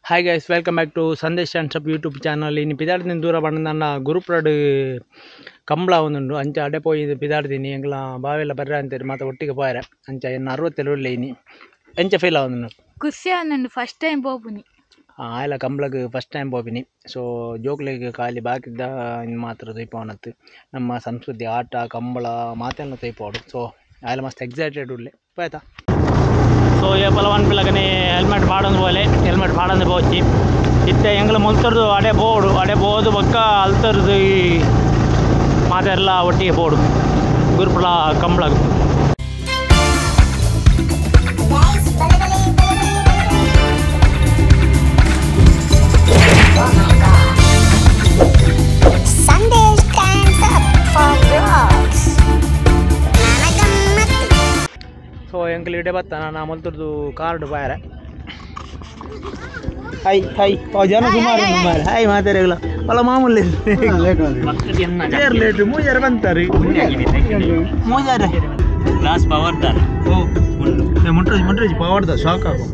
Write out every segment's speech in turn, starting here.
Hi guys, welcome back to Sandesh and sub YouTube channel. ಇನ್ನು ಪಿದಾಡ್ದಿನ ದೂರ ಬಂದು ನನ್ನ ಗುರುಪ್ರಡ್ ಕಂಬಳ ಒಂದುಂಡು ಅಂಚ ಅಡೆ ಪೋಯಿ ಪಿದಾಡ್ದೀನಿ ಎಂಗ್ಲ ಬಾವೆಲ್ಲ ಬರ್ರ ಅಂತೇಳಿ ಮಾತ್ರ ಒಟ್ಟಿಗೆ ಪೋಯಾರೆ ಅಂಚ ಎನ್ನ 60 ಒಳ್ಳೆ ಇನಿ ಎಂಚ ಫೀಲ್ ಆವೊಂದು ಖುಷಿ ಆನಂಡು ಫಸ್ಟ್ ಟೈಮ್ ಪೋಪುನಿ ಆಯ್ಲ ಕಂಬಳಗೆ ಫಸ್ಟ್ ಟೈಮ್ ಪೋಪಿನಿ. ಸೊ ಜೋಕ್ಲಿಗೆ ಖಾಲಿ ಬಾಕಿದ್ದ ಇನ್ನು ಮಾತ್ರ ತೈಪವನತ್ತು ನಮ್ಮ ಸಂಸ್ಕೃತಿ ಆಟ ಕಂಬಳ ಮಾತೆಲ್ಲ ತೈಪೋಡು. ಸೊ ಆಯ್ಲ ಮಸ್ತ್ ಎಕ್ಸೈಟೆಡ್ ಉಳ್ಳೆ ಆಯ್ತಾ. ಸೊ ये पलवान पिलगने हेलमेट पाडंद बोले हेलमेट पाडंद पोची इत्ते ಎಂಗ್ಲ ಮೊಲ್ತರ್ದು ಅಡೆ ಬೋಡು ಅಡೆ ಬೋದು ಬಕ್ಕ ಅಲ್ತರ್ದು ಮಾತೆಲ್ಲ ಒಟ್ಟಿಗೆ ಬೋಡು ಗುರುಪುಳ ಕಂಬಳಗ. ಸೊ ಎಂಕಲ್ ಇಡೆ ಬತ್ತಾನ ನಾ ಮೊಲ್ತರ್ದು ಕಾರ್ಡ್ ಬಾಯರೆ ಹೈ ಹೈ ಜನ ಸುಮಾರು ಮಾರೆ ಹೈ ಮಾತಾಡಿಲ್ಲ ಒಳ ಮಾಮೂಲಿ late Pujara ಬಂತಾರೆ Pujara glass power ದಾರ ಮುಟ್ರೇಜ್ ಪವರ್ ದ ಶಾಕ್ ಹಾಕು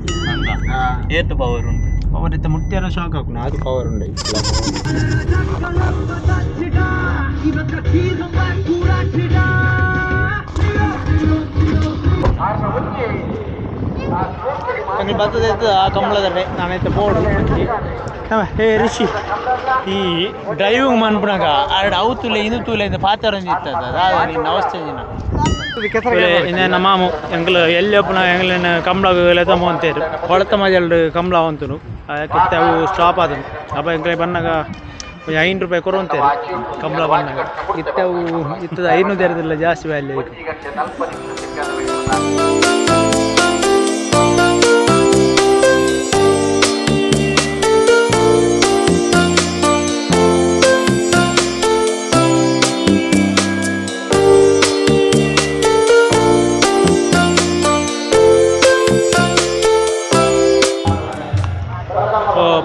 ಏಟ್ ಪವರ್ ಉಂಟು ಪವರ್ ಇತ್ತ ಮುಟ್ಟ್ಯಾರ ಶಾಕ್ ಹಾಕು ಅದು ಪವರ್ ಉಂಡೆ ಬರ್ತದೆ ಆ ಕಂಬಳದಡೆ ನಾನೈತೆ ಬೋರ್ಡು ಹೇ ರಿಷಿ ಈ ಡ್ರೈವಿಂಗ್ ಮನ್ಪುನಾಗ ಅರ್ಡ್ ಅವು ತುಲೆ ಇದು ತುಲೆ ಅಂತ ಪಾತರಂಜಿ ಇರ್ತದ ನಿನ್ನ ಅವಸ್ಥೆ ಇನ್ನೇನ ಮಾಮು ಎಂಗ್ಲ ಎಲ್ಲಪ್ಪನ ಎಂಗ್ಲಿನ ಕಂಬಳ ತಮ್ಮ ಅಂತೇರು ಹೊಳತ ಮಜಲ್ಡು ಕಂಬಳ ಅಂತನು ಅದಕ್ಕೆ ಅವು ಸ್ಟಾಪ್ ಆದನು ಅಪ್ಪ ಎಂಗ್ಲೆ ಬಂದಾಗ ₹5 ಕೊಡುವಂತೇರು ಕಂಬಳ ಬಂದಾಗ ಇತ್ತವು ಇತ್ತದ 500 ಇರೋದಿಲ್ಲ ಜಾಸ್ತಿ ವ್ಯಾಲ್ಯೂ.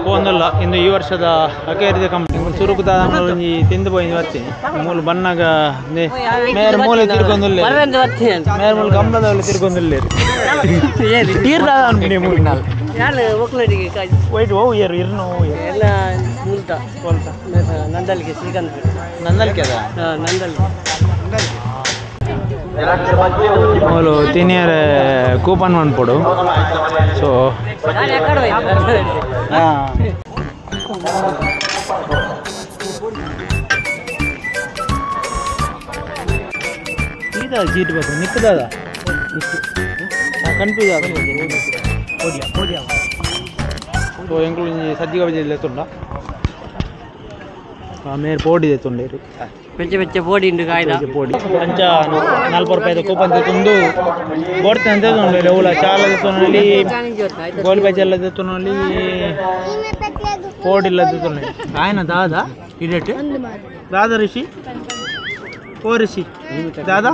ಪೋಂದಲ್ಲ ಇನ್ನು ಈ ವರ್ಷದ ಅಕೇರಿದ ಕಂಬಳ ಸುರುಕುದ ಒಂಜಿ ತಿಂದು ಪೋయింది ಬರ್ತೀನಿ ಮೂಲ ಬನ್ನಾಗ ಮೇರ್ ಮೂಲೆ ತಿರ್ಕೊಂದುಲ್ಲೆ ಮೇರ್ ಮೂಲ ಕಂಬಳದ ಒಳ್ಳೆ ತಿರ್ಕೊಂದುಲ್ಲೇರು ವೈಟ್ ಓ ಇಯರ್ ಇರ್ನು ಎಲ್ಲ ಮುಲ್ತ ನಂದಲ್ಗೆ ಶ್ರೀಕಾಂತ್ ನಂದಲ್ಕೆ ಅದ ನಂದಲ್ ಮೂಲು ತಿನಿಯರ ಕೂಪನ್ ಮಾಡ್ಕೊಡು. ಸೊ ಇದ ಸೀಟ್ ಬೇಕು ನಿಕ್ಕದ ಕನ್ಫ್ಯೂಸ್ ಆಗ ಸೊ ಎಂಕ್ಲು ಸಜ್ಜಿಗೆ ಬಜ್ಜಿ ಎತ್ತುಂಡ ಮೇರ್ ಪೋಡಿ ಎತ್ತುಂಡೇರು ಬೆಚ್ಚ ಬೆಚ್ಚ ಪೋಡಿ ಉಂಟು ಕಾಯ್ದ ಪೋಡಿ ಅಂಚ ₹40 ಕೂಪನ್ ತೆತ್ತುಂಡು ಬೋಡ್ತೆ ಅಂತ ಎವುಲ ಚಾಲ ತೆತ್ತುನಲ್ಲಿ ಗೋಲ್ ಬಜ್ಜೆಲ್ಲ ತೆತ್ತುನಲ್ಲಿ ಪೋಡಿಲ್ಲ ತೆತ್ತುನಲ್ಲಿ ಆಯ್ನ ದಾದ ಇಡೇಟ್ ದಾದ ರಿಷಿ ಓ ರಿಷಿ ದಾದ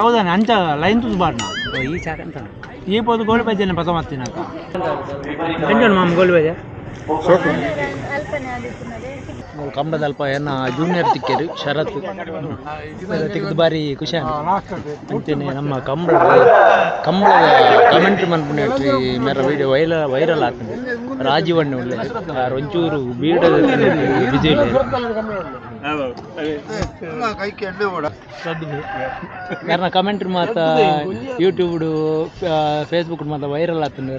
ಹೌದಾನೆ ಅಂಚ ಲೈನ್ ತುದು ಬಾಡ್ನ ಈ ಚಾಕ ಅಂತ ಈ ಪೋದು ಗೋಲ್ ಬಜ್ಜೆಲ್ಲ ಪಸ ಮಾಡ್ತೀನಿ ಅಕ್ಕ ಎಂಜೋಣ ಮಾಮ ಗೋಲ್ ಬಜ್ಜೆ ಕಂಬಳದ ಅಲ್ಪ ಏನ ಜೂನಿಯರ್ ತಿಕ್ಕೇರು ಶರತ್ ತೆಗೆದು ಬಾರಿ ಖುಷಿ ಅಂತೇನೆ ನಮ್ಮ ಕಂಬಳದ ಕಮೆಂಟ್ರಿ ಮನ್ಪುಣ್ರಿ ಮೇರ ವಿಡಿಯೋ ವೈರಲ್ ಆಗ್ತದೆ ರಾಜೀವಣ್ಣೆ ಒಳ್ಳೆ ಒಂಚೂರು ಬೀಡದ ಬಿಜಿ ಯಾರನ್ನ ಕಮೆಂಟ್ರಿ ಮಾತ ಯೂಟ್ಯೂಬ್ ಫೇಸ್ಬುಕ್ ಮಾತ ವೈರಲ್ ಆಗ್ತದೆ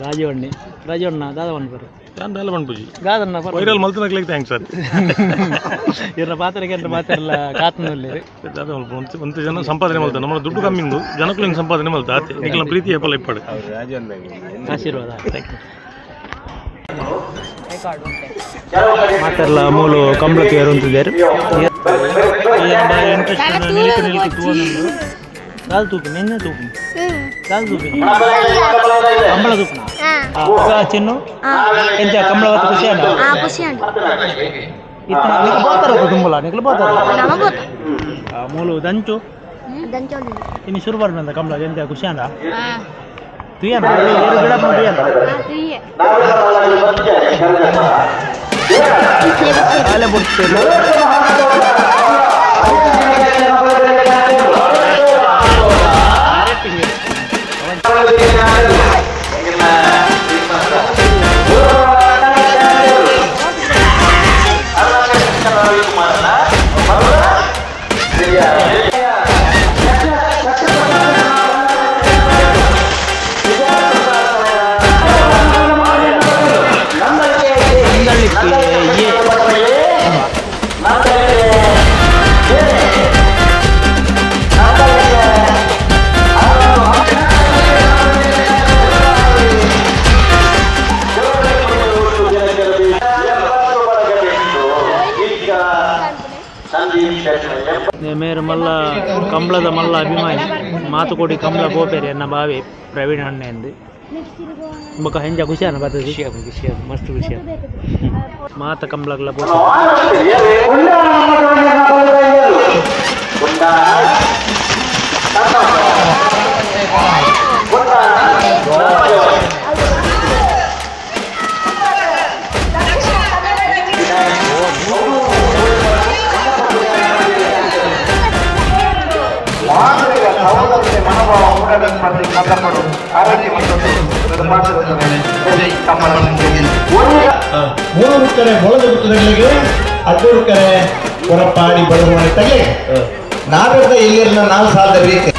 ರಾಜೀವಣ್ಣ ದಾದವಣ್ಣ ಸರ್ ವೈರಲ್ ಮಲ್ತನಕ್ಲಿಗೆ ಥ್ಯಾಂಕ್ಸ್ ಸರ್ ಇವ್ರ ಪಾತ್ರಕ್ಕೆ ಅಂತ ಮಾತಾಡಲ್ಲ ಕಾತನಲ್ಲಿ ಒಂದು ಜನ ಸಂಪಾದನೆ ಮಾಡ್ತಾರೆ ನಮ್ಮ ದುಡ್ಡು ಕಮ್ಮಿ ಉಂಟು ಜನಕ್ಕೂ ಹಿಂಗೆ ಸಂಪಾದನೆ ಮಾಡ್ತಾರೆ ನಿಖಿಲ ಪ್ರೀತಿ ಎಪ್ಪಲ್ಲ ಇಪ್ಪಡು ಆಶೀರ್ವಾದ ಮಾತಾಡಲ್ಲ ಮೂಲು ಕಂಬಳಕ್ಕೆ ಏರುವಂತಿದ್ದಾರೆ ಇಂಟ್ರೆಸ್ಟ್ ಕಾಲು ತೂಪಿ ನೆನ್ನೆ ತೂಪಿ ಕಾಲು ತೂಪಿ ಕಂಬಳ ತೂಪನ ಚಿನ್ನು ಎಂತ ಕಂಬಳ ಖುಷಿ ಇತ್ತ ನಿಕ್ಲು ಬೋತಾರ ತುಂಬಲ ನಿಕ್ಲು ಬೋತಾರ ಮೂಲು ದಂಚು ಇನ್ನು ಶುರು ಬರ್ಬಂದ ಕಂಬಳ ಎಂತ ಖುಷಿ ಅಂದ ತುಯ್ಯ ಗಿಡ ಕಾಲೆ ಬಿಡ್ತೇನೆ ಕಂಬಳದ ಮಲ್ಲ ಅಭಿಮಾನಿ ಮಾತುಕೋಡಿ ಕಂಬಳ ಗೋಪೇರಿ ಎನ್ನ ಬಾವಿ ಪ್ರವೀಣ್ ಅಣ್ಣ ಎಂದು ಬೊಕ್ಕ ಹೆಂಜ ಖುಷಿಯನ್ನ ಬರ್ತದೆ ಖುಷಿ ಮಸ್ತ್ ಖುಷಿ ಮಾತ ಕಂಬಳಗಳ ಗೋಪೆ ಮೂರು ಕಡೆ ಮೊಳದ ಗುತ್ತಗಳಿಗೆ ಅಡ್ಡೂರು ಕಡೆ ಹೊರಪಾಡಿ ಬಡವಣೆ ತಗೆ ನಾಡದ ಇಲ್ಲಿರನ್ನ ನಾವು ಸಾಧ ರೀತಿ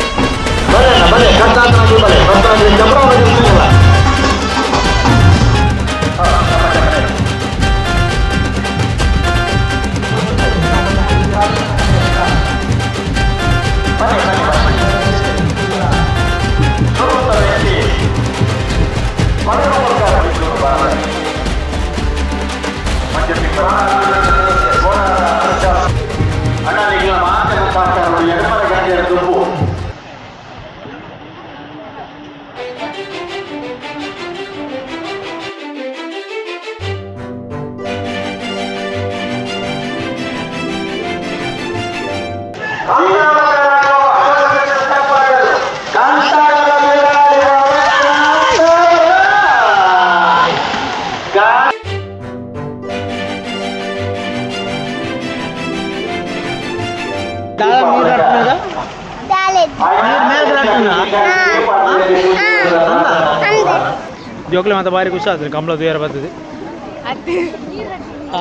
ಜೋಕ್ಲೆ ಮತ್ತೆ ಬಾರಿ ಖುಷಿ ಆಗ್ತದೆ ಕಂಬಳ ತೂಯರ ಬರ್ತದೆ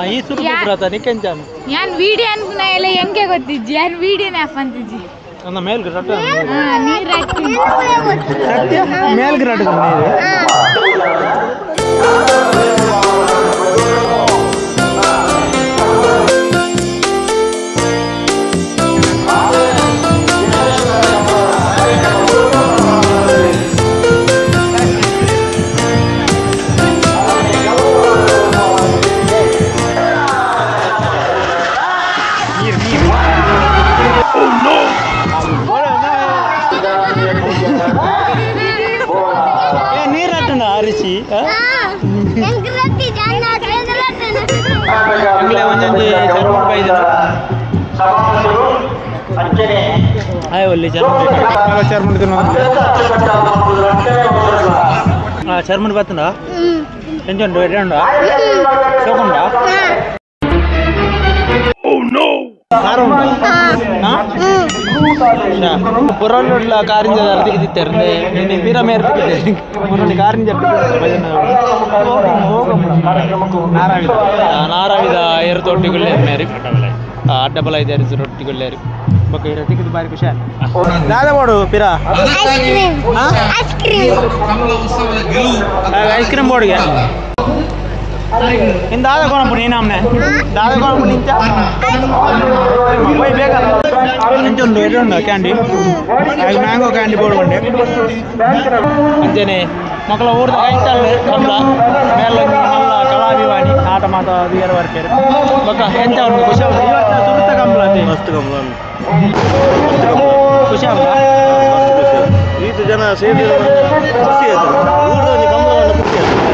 ಈ ಸುರು ನಿಕ್ಕೆಂಚಾನು ಯಾನ್ ವಿಡಿಯೋ ಅನ್ಕುನ ಎಲ್ಲ ಹೆಂಗೆ ಗೊತ್ತಿಜ್ಜಿ ಯಾನ್ ವಿಡಿಯೋನ ಆಫ್ ಅಂತಿಜ್ಜಿ ನನ್ನ ಮೇಲ್ಗೆ ರಟ್ಟ ನೀರ್ ಹಾಕಿ ಮೇಲ್ಗೆ ರಟ್ಟ చర్మని బతుందా ఎంచుండు ఎట్లా చూకుండా పుర్రోళ్ళ కారింజ అర్థకి తిట్టారు నేను మీర మేర మొన్న కారింజ ನಾರಾವಿದ ಏರು ತೊಟ್ಟಿಗೊಳ್ಳೇರು ಮೇರಿ ಅಡ್ಡಬಲ ಇದೆ ರೊಟ್ಟಿಗೊಳ್ಳೇರು ಬಕ್ಕ ರೊಟ್ಟಿಗೆ ಬಾರಿ ಖುಷಿ ದಾದಾ ಬೋಡು ಪಿರಾ ಐಸ್ ಕ್ರೀಮ್ ಬೋರ್ಡ್ಗೆ ಇನ್ನು ದಾದಾ ಕೊಣಪು ನೀನು ನಮ್ಮನೆ ದಾದಾ ಕೊಣಪು ನಿಂಚ పోయి ಬೇಗ ಎಂಚುಂಡು ಎಡುಂಡು ಕ್ಯಾಂಡಿ ಮ್ಯಾಂಗೋ ಕ್ಯಾಂಡಿ ಬೋರ್ಡ್ ಅಂಚನೆ ಮಕ್ಕಳ ಊರ್ದ ಕೈತಲ್ಲೆ ಕಂಬಳ ಮೇಲೆ ಮಲ್ಲ ಕಲಾಭಿಮಾನಿ ಆಟ ಮಾತ ದಿಯರ ವರ್ಕೇರು ಬೊಕ್ಕ ಎಂಚ ಉಂಟು ಖುಷಿ ಆಗುದು ಇವತ್ತು ಸುರುತ್ತ ಕಂಬಳ ಅಂತೆ ಮಸ್ತ್ ಕಂಬಳ ಖುಷಿ ಆಗುದಾ ಈತು ಜನ ಸೇರಿ ಖುಷಿ ಆಯ್ತು ಊರಲ್ಲಿ ಕಂಬಳವನ್ನು ಖುಷಿ ಆಯ್ತು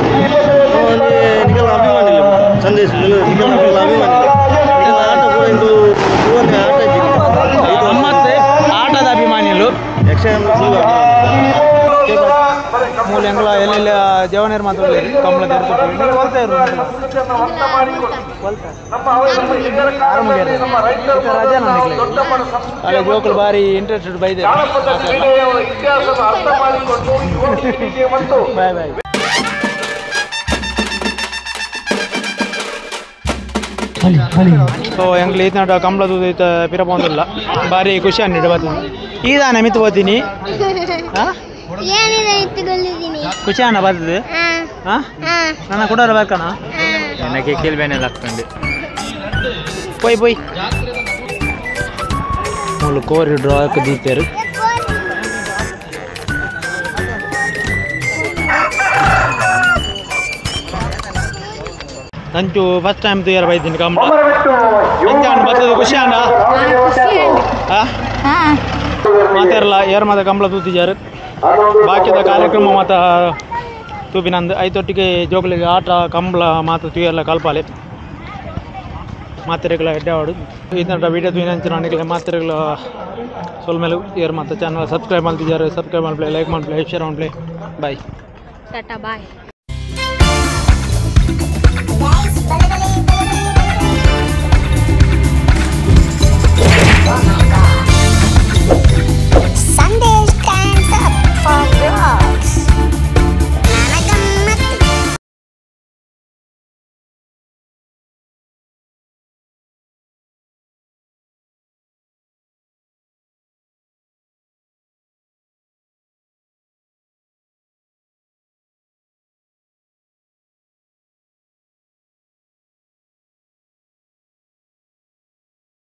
ನಿಖಲ್ ಅಭಿಮಾನಿ ಇಲ್ಲ ಸಂದೇಶ ನಿಖಲ್ ಅಭಿಮಾನಿ ಇಲ್ಲ ಆಟ ಕೂಡ ಇಂದು ಆಟ ಇದು ಮತ್ತೆ ಆಟದ ಅಭಿಮಾನಿಗಳು ಯಕ್ಷಗಾನ ಮೂಲ ಎಂಗ್ಲ ಎಲ್ಲೆಲ್ಲ ಜವನೇರು ಮಾತಾಡಲಿ ಕಂಬಳ ತೆರೆದು ರಜೆ ಅದೇ ಜೋಕುಲು ಭಾರಿ ಇಂಟ್ರೆಸ್ಟೆಡ್ ಬೈದೆ ಬಾಯ್ ಬಾಯ್ ಸೊ ಎಂಗ್ಲಿ ಈತ ಕಂಬಳದ ಈತ ಪಿರ ಬಂದಿಲ್ಲ ಭಾರಿ ಖುಷಿ ಅನ್ನಿಟ್ಟು ಬರ್ತೀನಿ ಈದಾನೆ ಮಿತ್ತು ಬರ್ತೀನಿ ಖುಷಿ ಅಣ್ಣ ಬರ್ತದೆ ನನ್ನ ಕೂಡ ಬರ್ಕಣ ನನಗೆ ಕೇಳ್ಬೇನೆ ಆಗ್ತಂಡೆ ಪೊಯ್ ಪೊಯ್ ಮೂಲ ಕೋರಿ ಡ್ರಾ ದೀತರು ನಂಚು ಫಸ್ಟ್ ಟೈಮ್ ತಯಾರ ಬೈತೀನಿ ಕಂಬಳ ಎಂತ ಬರ್ತದೆ ಖುಷಿ ಅಣ್ಣ ಮಾತಾರಲ್ಲ ಏರ್ ಮಾತ ಕಂಬಳ ತೂತಿದ್ದಾರೆ ಬಾಕಿದ ಕಾರ್ಯಕ್ರಮ ಮಾತ ತೂಪಿನಂದು ಐತೊಟ್ಟಿಗೆ ಜೋಗಲಿಗೆ ಆಟ ಕಂಬಳ ಮಾತ ತೂಯಲ್ಲ ಕಲ್ಪಾಲೆ ಮಾತ್ರೆಗಳ ಎಡ್ಡಾಡು ಇದನ್ನ ವಿಡಿಯೋ ತೂಯಿನಂಚಿನ ನನಗೆ ಮಾತ್ರೆಗಳ ಸ್ವಲ್ಪ ಮೇಲೆ ಏರ್ ಮಾತ ಚಾನಲ್ ಸಬ್ಸ್ಕ್ರೈಬ್ ಮಾಡ್ತಿದ್ದಾರೆ ಸಬ್ಸ್ಕ್ರೈಬ್ ಮಾಡ್ಪ್ಲೇ ಲೈಕ್ ಮಾಡ್ಪ್ಲೇ ಶೇರ್ ಮಾಡ್ಪ್ಲೇ ಬಾಯ್ ಟಾಟಾ ಬಾಯ್